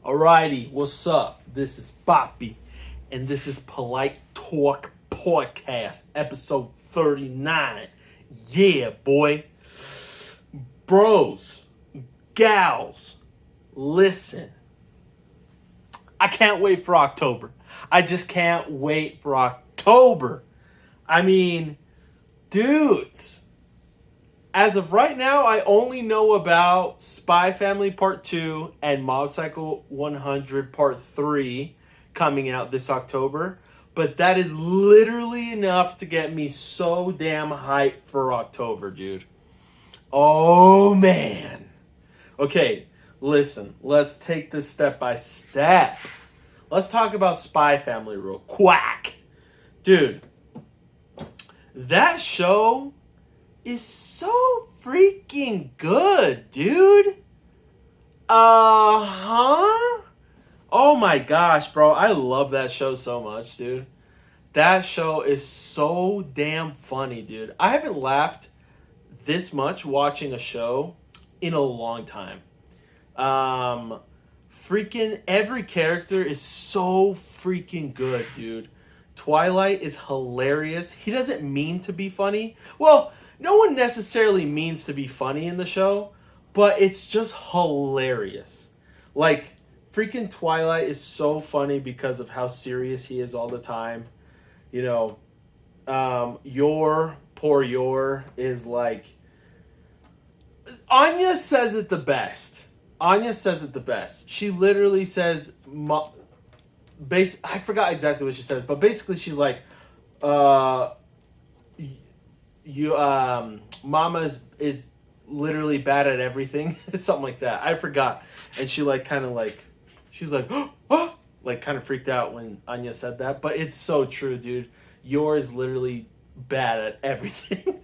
Alrighty, what's up? This is Boppy, and this is Polite Talk Podcast, episode 39. Yeah, boy. Bros, gals, listen. I can't wait for October. I just can't wait for October. I mean, dudes. As of right now, I only know about Spy Family Part 2 and Mob Psycho 100 Part 3 coming out this October. But that is literally enough to get me so damn hyped for October, dude. Oh, man. Okay, listen. Let's take this step by step. Let's talk about Spy Family real quack. Dude, that show is so freaking good, dude. Oh my gosh, bro. I love that show so much, dude. That show is so damn funny, dude. I haven't laughed this much watching a show in a long time. Freaking every character is so freaking good, dude. Twilight is hilarious. He doesn't mean to be funny. Well, no one necessarily means to be funny in the show, but it's just hilarious. Like, freaking Twilight is so funny because of how serious he is all the time. You know, poor Yor is like... Anya says it the best. She literally says... I forgot exactly what she says, but basically she's like... Mama is literally bad at everything. Something like that. I forgot. And she like kind of like, she's like, oh, like kind of freaked out when Anya said that. But it's so true, dude. Yor is literally bad at everything.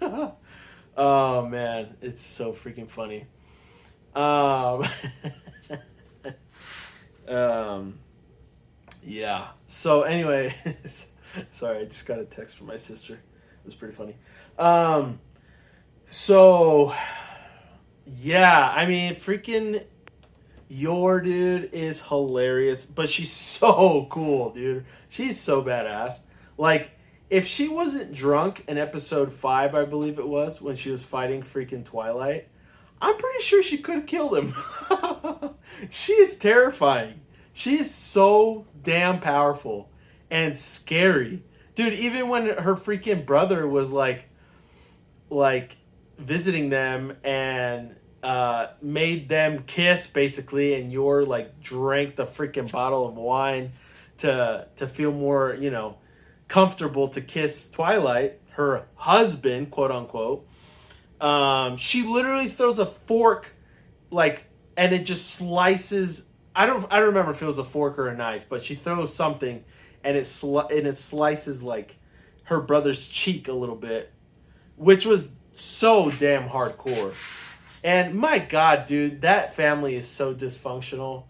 Oh man, it's so freaking funny. Yeah. So anyway, sorry, I just got a text from my sister. It was pretty funny. So yeah, I mean, freaking Yor, dude, is hilarious, but she's so cool, dude. She's so badass. Like, if she wasn't drunk in episode 5, I believe it was, when she was fighting freaking Twilight, I'm pretty sure she could have killed him. She is terrifying. She is so damn powerful and scary. Dude, even when her freaking brother was like visiting them and made them kiss basically, and Yor like drank the freaking bottle of wine to feel more, you know, comfortable to kiss Twilight, her husband, quote unquote. She literally throws a fork, like, and it just slices. I don't remember if it was a fork or a knife, but she throws something, and it slices like her brother's cheek a little bit, which was so damn hardcore. And my God, dude, that family is so dysfunctional.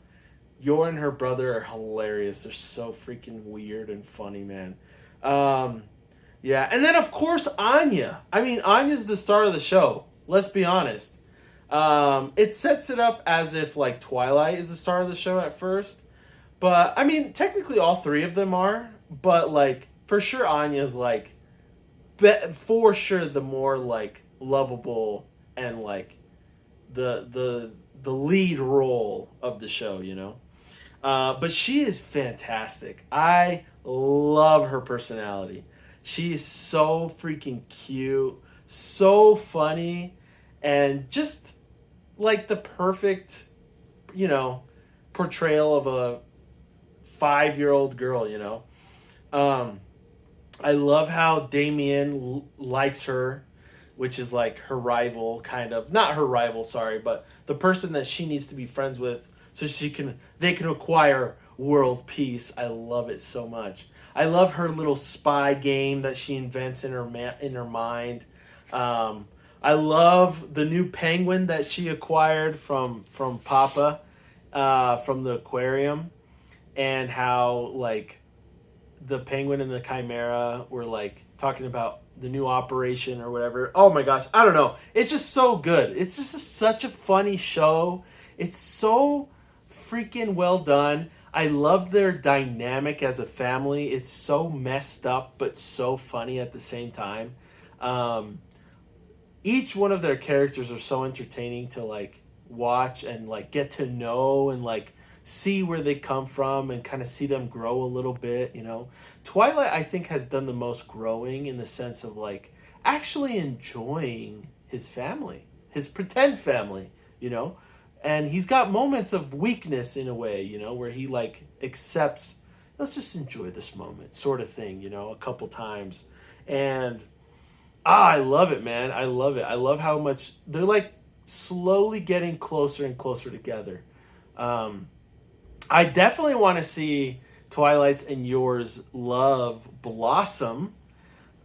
Yor and her brother are hilarious. They're so freaking weird and funny, man. Yeah, and then of course Anya. I mean, Anya's the star of the show. Let's be honest. It sets it up as if like Twilight is the star of the show at first, but I mean, technically all three of them are. But like, for sure, Anya's like, for sure, the more like lovable and like the lead role of the show, you know. But she is fantastic. I love her personality. She is so freaking cute, so funny, and just like the perfect, you know, portrayal of a 5-year-old girl, you know. I love how Damien likes her, which is like her rival, kind of. Not her rival, sorry, but the person that she needs to be friends with so they can acquire world peace. I love it so much. I love her little spy game that she invents in her mind. I love the new penguin that she acquired from Papa, from the aquarium, and how like the penguin and the chimera were like talking about the new operation or whatever. Oh my gosh, I don't know. It's just so good. It's just such a funny show. It's so freaking well done. I love their dynamic as a family. It's so messed up, but so funny at the same time. Um, each one of their characters are so entertaining to like watch and like get to know and like see where they come from and kind of see them grow a little bit, you know. Twilight I think has done the most growing in the sense of like actually enjoying his family, his pretend family, you know. And he's got moments of weakness in a way, you know, where he like accepts, let's just enjoy this moment sort of thing, you know, a couple times. And I love it, man. I love it. I love how much they're like slowly getting closer and closer together. Um, I definitely want to see Twilight's and yours love blossom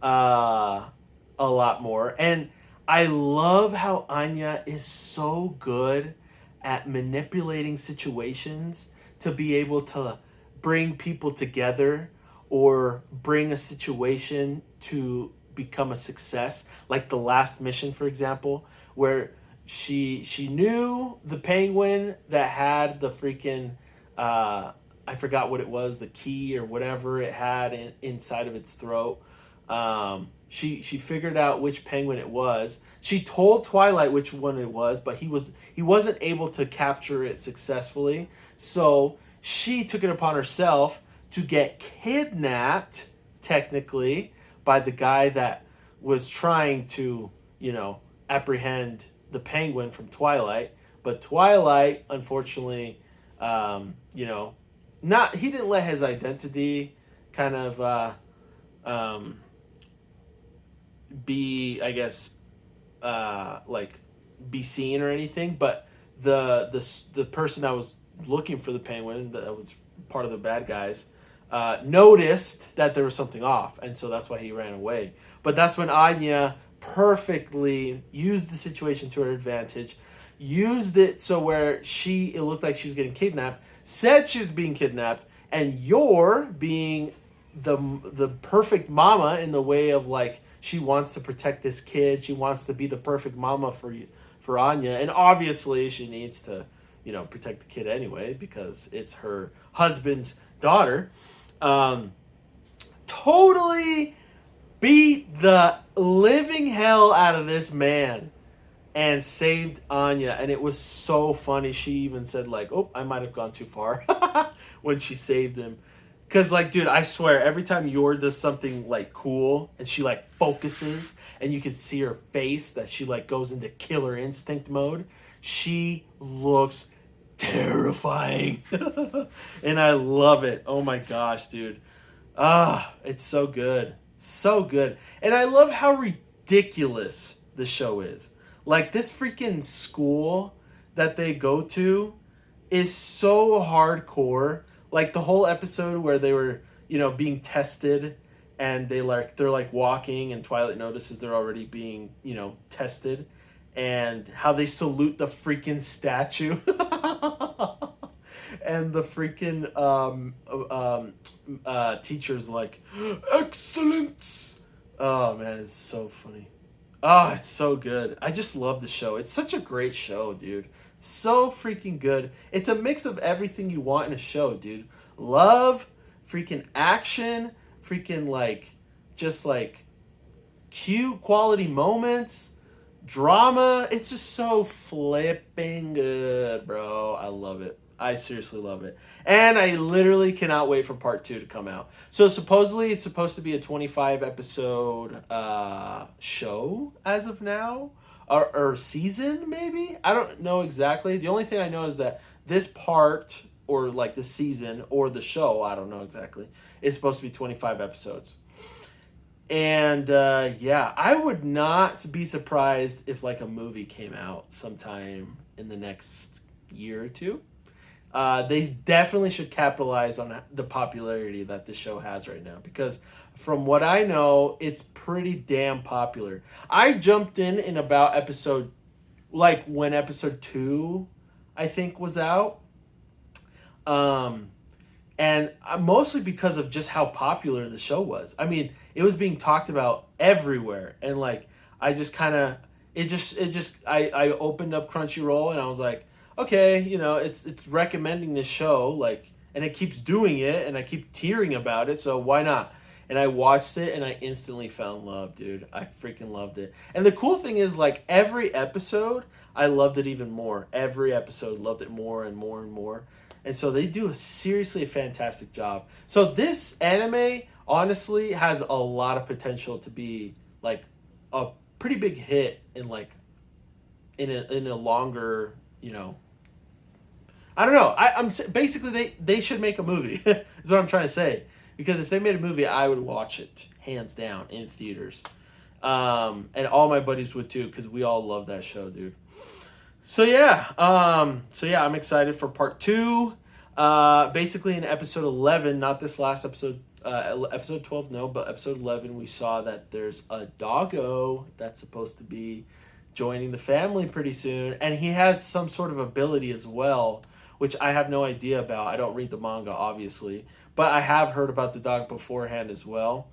a lot more. And I love how Anya is so good at manipulating situations to be able to bring people together or bring a situation to become a success, like the last mission, for example, where she knew the penguin that had the freaking I forgot what it was, the key or whatever it had inside of its throat. She figured out which penguin it was. She told Twilight which one it was, but he wasn't able to capture it successfully. So she took it upon herself to get kidnapped, technically, by the guy that was trying to, you know, apprehend the penguin from Twilight. But Twilight, unfortunately, you know, he didn't let his identity kind of be, I guess, like be seen or anything. But the person that was looking for the penguin, that was part of the bad guys, noticed that there was something off, and so that's why he ran away. But that's when Anya perfectly used the situation to her advantage, used it so where it looked like she was getting kidnapped, said she was being kidnapped, and you're being the perfect mama in the way of like she wants to protect this kid, she wants to be the perfect mama for Anya, and obviously she needs to, you know, protect the kid anyway because it's her husband's daughter. Totally beat the living hell out of this man and saved Anya, and it was so funny. She even said like, "Oh, I might have gone too far," when she saved him. Cause like, dude, I swear, every time Yor does something like cool and she like focuses and you can see her face that she like goes into killer instinct mode, she looks terrifying. And I love it. Oh my gosh, dude. It's so good. So good. And I love how ridiculous the show is. Like this freaking school that they go to is so hardcore. Like the whole episode where they were, you know, being tested and they're like walking and Twilight notices they're already being, you know, tested, and how they salute the freaking statue. And the freaking teacher's like, excellence. Oh man, it's so funny. Oh, it's so good. I just love the show. It's such a great show, dude. So freaking good. It's a mix of everything you want in a show, dude. Love, freaking action, freaking like, just like cute quality moments, drama. It's just so flipping good, bro. I love it. I seriously love it. And I literally cannot wait for part 2 to come out. So supposedly it's supposed to be a 25 episode show as of now. Or season, maybe? I don't know exactly. The only thing I know is that this part, or like the season, or the show, I don't know exactly, is supposed to be 25 episodes. And yeah, I would not be surprised if like a movie came out sometime in the next year or two. They definitely should capitalize on the popularity that this show has right now, because from what I know, it's pretty damn popular. I jumped in about episode, like when episode 2, I think, was out. And mostly because of just how popular the show was. I mean, it was being talked about everywhere. And like, I just kind of, I opened up Crunchyroll and I was like, okay, it's recommending this show, like, and it keeps doing it, and I keep hearing about it, so why not? And I watched it, and I instantly fell in love, dude. I freaking loved it. And the cool thing is, like, every episode, I loved it even more. Every episode, loved it more and more and more. And so they do seriously a fantastic job. So this anime, honestly, has a lot of potential to be, like, a pretty big hit in, like, in a longer, I don't know. I'm basically they should make a movie. Is what I'm trying to say. Because if they made a movie, I would watch it hands down in theaters, and all my buddies would too, because we all love that show, dude. So yeah, I'm excited for part 2. Basically, in episode 11, not this last episode, episode 12, no, but episode 11, we saw that there's a doggo that's supposed to be joining the family pretty soon, and he has some sort of ability as well, which I have no idea about. I don't read the manga, obviously, but I have heard about the dog beforehand as well.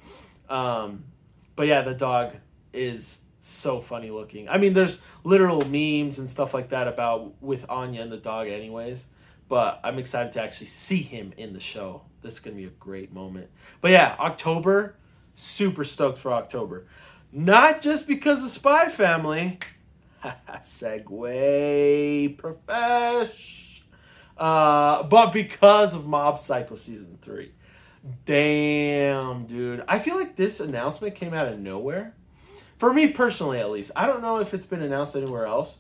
But yeah, the dog is so funny looking. I mean, there's literal memes and stuff like that about with Anya and the dog anyways, but I'm excited to actually see him in the show. This is going to be a great moment. But yeah, October, super stoked for October. Not just because of Spy Family. Segway, profesh. But because of Mob Psycho Season 3. Damn, dude. I feel like this announcement came out of nowhere. For me personally, at least. I don't know if it's been announced anywhere else,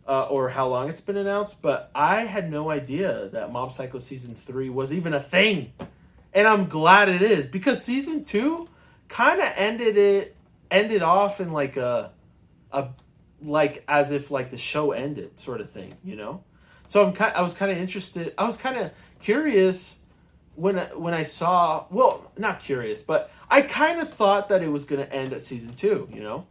or how long it's been announced, but I had no idea that Mob Psycho Season 3 was even a thing. And I'm glad it is, because Season 2 kind of ended off in like a like as if like the show ended sort of thing, So I was kind of interested. I was kind of curious when I saw, well, not curious, but I kind of thought that it was going to end at Season 2,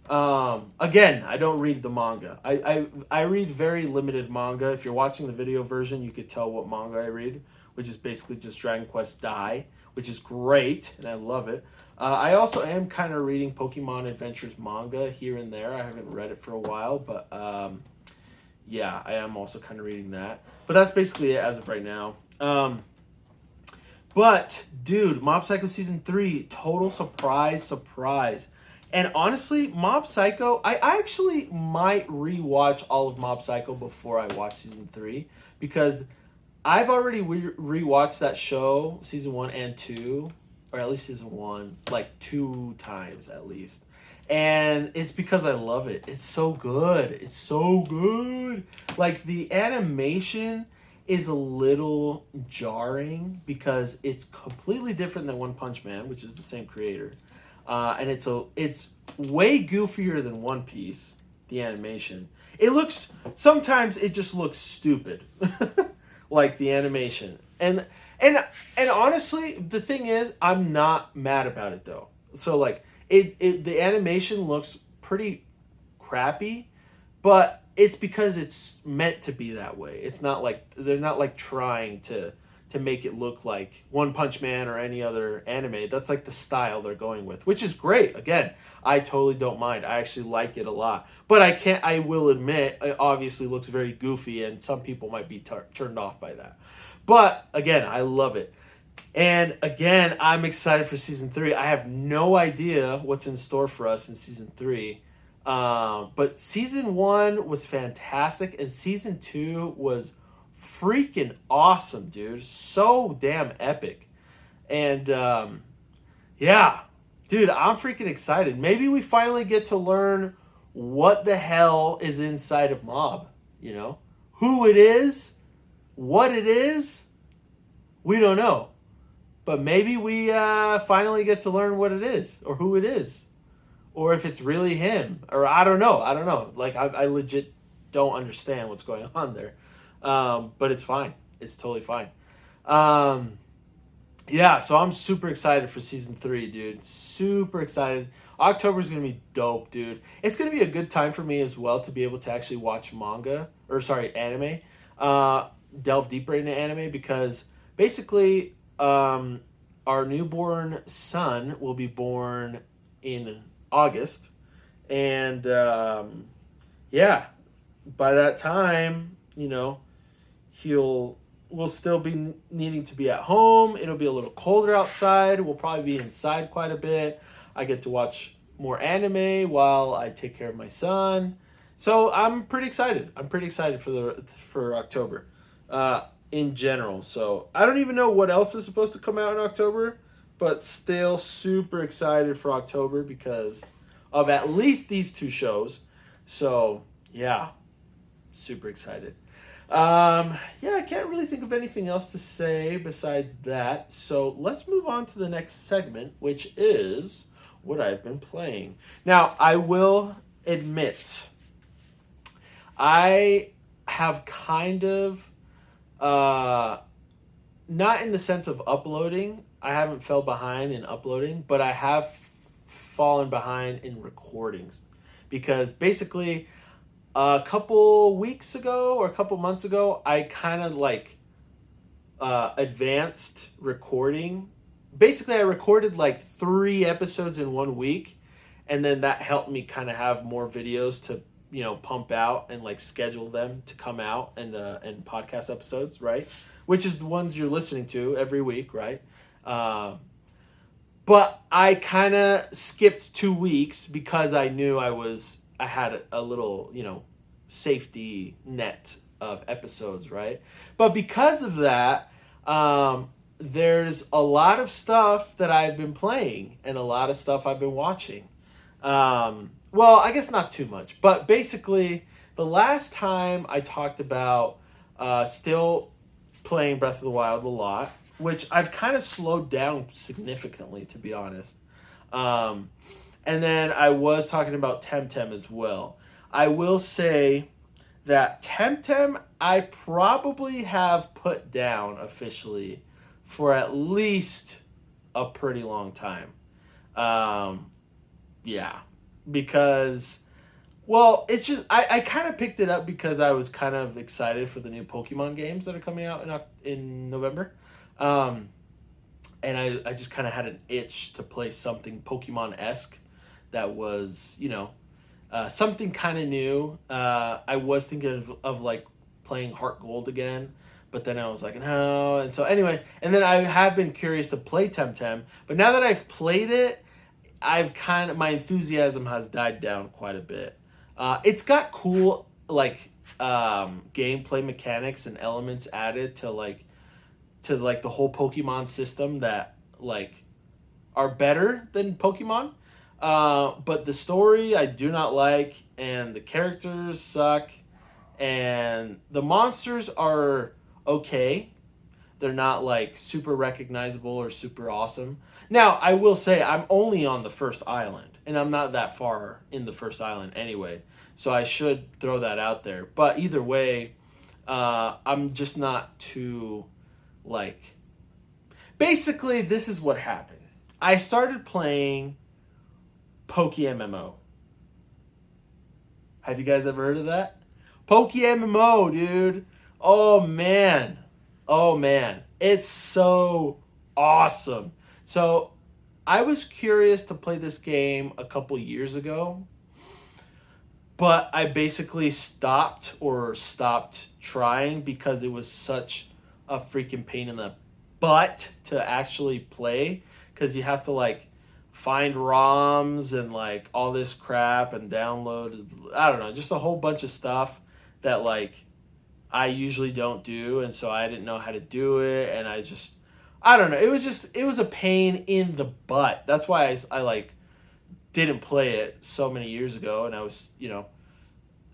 Again, I don't read the manga. I read very limited manga. If you're watching the video version, you could tell what manga I read, which is basically just Dragon Quest Dai, which is great, and I love it. I also am kind of reading Pokemon Adventures manga here and there. I haven't read it for a while, but yeah, I am also kind of reading that. But that's basically it as of right now. But, dude, Mob Psycho Season 3, total surprise. And honestly, Mob Psycho, I actually might rewatch all of Mob Psycho before I watch Season 3, because I've already rewatched that show, Season 1 and 2, or at least Season 1, like 2 times at least. And it's because I love it. It's so good. It's so good. Like, the animation is a little jarring because it's completely different than One Punch Man, which is the same creator. And it's way goofier than One Piece, the animation. Sometimes it just looks stupid. Like the animation. And honestly, the thing is, I'm not mad about it though. So like the animation looks pretty crappy, but it's because it's meant to be that way. It's not like they're not like trying to make it look like One Punch Man or any other anime. That's like the style they're going with, which is great. Again, I totally don't mind. I actually like it a lot. But I will admit, it obviously looks very goofy, and some people might be turned off by that. But again, I love it. And again, I'm excited for Season 3. I have no idea what's in store for us in Season 3. But Season 1 was fantastic, and Season 2 was freaking awesome, dude. So damn epic. And yeah, dude, I'm freaking excited. Maybe we finally get to learn what the hell is inside of Mob, who it is, what it is, we don't know. But maybe we finally get to learn what it is, or who it is, or if it's really him, or I don't know. Like, I legit don't understand what's going on there. But it's fine. It's totally fine. Yeah, so I'm super excited for Season 3, dude. Super excited. October's going to be dope, dude. It's going to be a good time for me as well to be able to actually watch anime. Delve deeper into anime, because basically our newborn son will be born in August. And yeah, by that time, we'll still be needing to be at home. It'll be a little colder outside. We'll probably be inside quite a bit. I get to watch more anime while I take care of my son. So I'm pretty excited. I'm pretty excited for October, in general. So I don't even know what else is supposed to come out in October, but still super excited for October because of at least these two shows. So yeah, super excited. I can't really think of anything else to say besides that. So let's move on to the next segment, which is what I've been playing. Now, I will admit, I have kind of, not in the sense of uploading. I haven't fell behind in uploading, but I have fallen behind in recordings. Because basically, a couple weeks ago or a couple months ago, I kind of advanced recording. Basically, I recorded 3 episodes in 1 week, and then that helped me kind of have more videos to pump out and schedule them to come out and podcast episodes, right? Which is the ones you're listening to every week, right? But I kind of skipped 2 weeks because I knew I had a little, safety net of episodes, right? But because of that, there's a lot of stuff that I've been playing and a lot of stuff I've been watching. Well, I guess not too much, but basically the last time I talked about still playing Breath of the Wild a lot, which I've kind of slowed down significantly, to be honest. And then I was talking about Temtem as well. I will say that Temtem I probably have put down officially for at least a pretty long time. Because, well, it's just, I kind of picked it up because I was kind of excited for the new Pokemon games that are coming out in November. And I just kind of had an itch to play something Pokemon-esque that was, something kind of new. I was thinking of playing Heart Gold again, but then I was like, no. And so anyway, and then I have been curious to play Temtem, but now that I've played it, my enthusiasm has died down quite a bit. It's got cool gameplay mechanics and elements added to the whole Pokemon system that are better than Pokemon. But the story I do not like, and the characters suck, and the monsters are okay. They're not super recognizable or super awesome. Now, I will say I'm only on the first island, and I'm not that far in the first island anyway, so I should throw that out there. But either way, I'm just not too basically, this is what happened. I started playing PokeMMO. Have you guys ever heard of that? PokeMMO, dude. Oh man. It's so awesome. So I was curious to play this game a couple years ago, but I basically stopped trying because it was such a freaking pain in the butt to actually play, because you have to find ROMs and all this crap and download, I don't know, just a whole bunch of stuff that I usually don't do, and so I didn't know how to do it, and I don't know, it was a pain in the butt. That's why I didn't play it so many years ago, and I was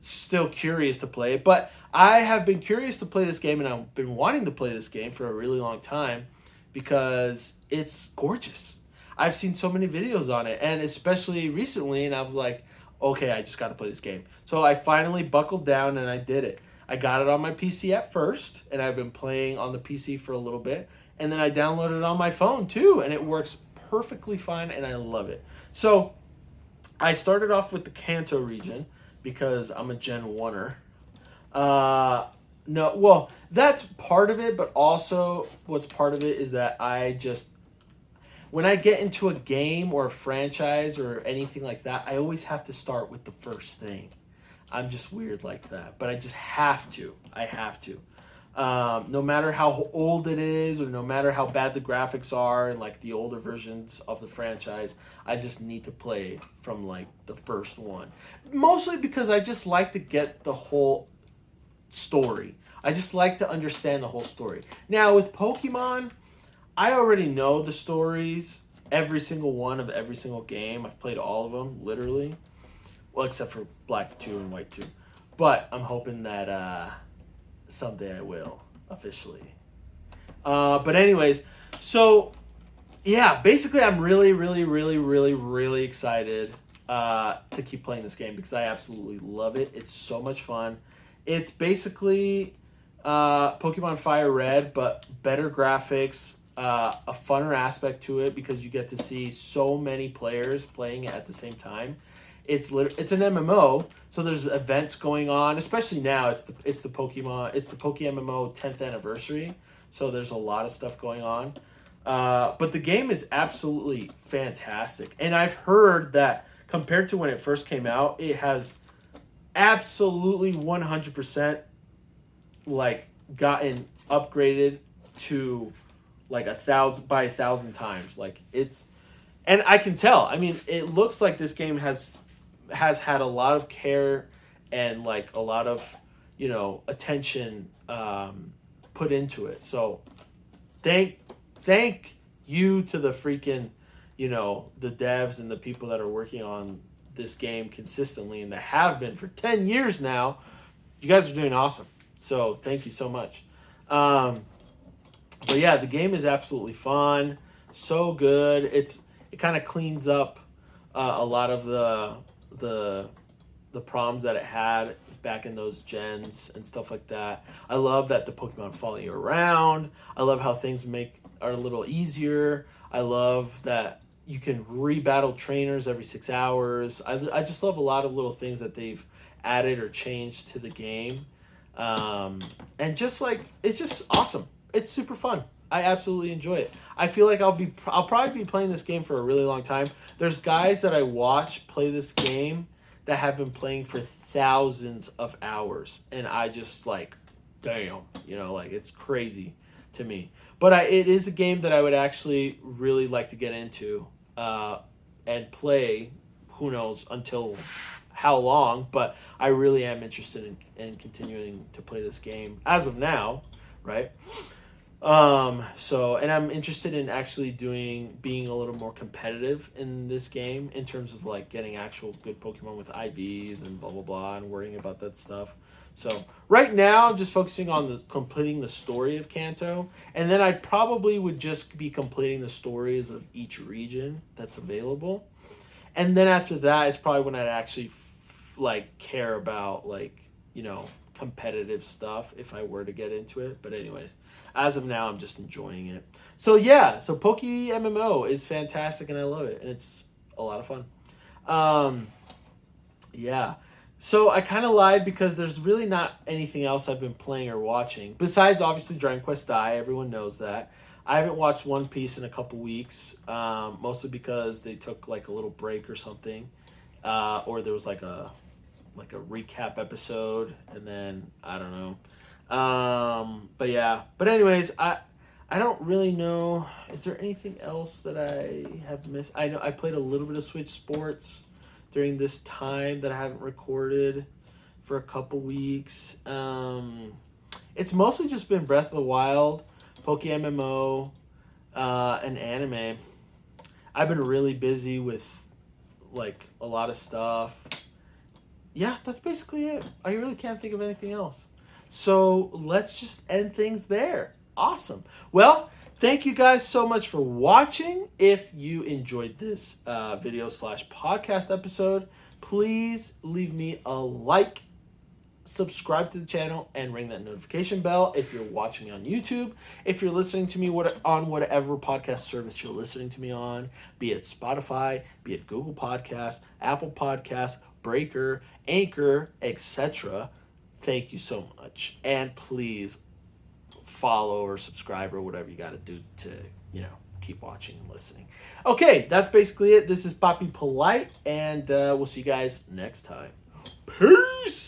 still curious to play it. But I have been curious to play this game, and I've been wanting to play this game for a really long time because it's gorgeous. I've seen so many videos on it, and especially recently, and I was like, okay, I just got to play this game. So I finally buckled down and I did it. I got it on my PC at first, and I've been playing on the PC for a little bit, and then I downloaded it on my phone too, and it works perfectly fine, and I love it. So I started off with the Kanto region because I'm a Gen 1-er. No, well, that's part of it, but also what's part of it is that when I get into a game or a franchise or anything like that, I always have to start with the first thing. I'm just weird like that. But I just have to. I have to. No matter how old it is or no matter how bad the graphics are and like the older versions of the franchise, I just need to play from like the first one. Mostly because I just like to get the whole story. I just like to understand the whole story. Now with Pokemon, I already know the stories, every single one of every single game. I've played all of them, literally. Well, except for Black 2 and White 2. But I'm hoping that someday I will, officially. But anyways, so, yeah, basically I'm really, really, really, really, really excited to keep playing this game because I absolutely love it. It's so much fun. It's basically Pokemon Fire Red, but better graphics, a funner aspect to it because you get to see so many players playing it at the same time. It's an MMO, so there's events going on. Especially now, it's the Poke MMO 10th anniversary, so there's a lot of stuff going on. But the game is absolutely fantastic, and I've heard that compared to when it first came out, it has absolutely 100% like gotten upgraded to like 1,000 times. Like it's, and I can tell. I mean, it looks like this game has had a lot of care and like a lot of attention put into it. So thank you to the freaking the devs and the people that are working on this game consistently and that have been for 10 years now. You guys are doing awesome. So thank you so much. But yeah, the game is absolutely fun. So good. It kind of cleans up a lot of the problems that it had back in those gens and stuff like that. I love that the Pokemon follow you around. I love how things are a little easier. I love that you can re-battle trainers every 6 hours. I just love a lot of little things that they've added or changed to the game. And just like, it's just awesome. It's super fun. I absolutely enjoy it. I feel like I'll probably be playing this game for a really long time. There's guys that I watch play this game that have been playing for thousands of hours, and I just like, damn, like it's crazy to me. But it is a game that I would actually really like to get into and play. Who knows until how long? But I really am interested in continuing to play this game as of now, right? And I'm interested in actually being a little more competitive in this game in terms of like getting actual good Pokemon with IVs and blah, blah, blah, and worrying about that stuff. So right now I'm just focusing on completing the story of Kanto, and then I probably would just be completing the stories of each region that's available. And then after that is probably when I'd actually care about competitive stuff if I were to get into it. But anyways, as of now, I'm just enjoying it. So yeah, so Poke MMO is fantastic and I love it. And it's a lot of fun. Yeah. So I kind of lied because there's really not anything else I've been playing or watching. Besides, obviously, Dragon Quest Dai. Everyone knows that. I haven't watched One Piece in a couple weeks. Mostly because they took like a little break or something. Or there was like a recap episode, and then I don't know. But yeah. But anyways, I don't really know. Is there anything else that I have missed? I know I played a little bit of Switch Sports during this time that I haven't recorded for a couple weeks. It's mostly just been Breath of the Wild, Poke MMO, and anime. I've been really busy with like a lot of stuff. Yeah, that's basically it. I really can't think of anything else. So let's just end things there. Awesome. Well, thank you guys so much for watching. If you enjoyed this video / podcast episode, please leave me a like, subscribe to the channel, and ring that notification bell if you're watching me on YouTube. If you're listening to me on whatever podcast service you're listening to me on, be it Spotify, be it Google Podcasts, Apple Podcasts, Breaker, Anchor, etc. Thank you so much. And please follow or subscribe or whatever you got to do to, keep watching and listening. Okay, that's basically it. This is Poppy Polite, and we'll see you guys next time. Peace!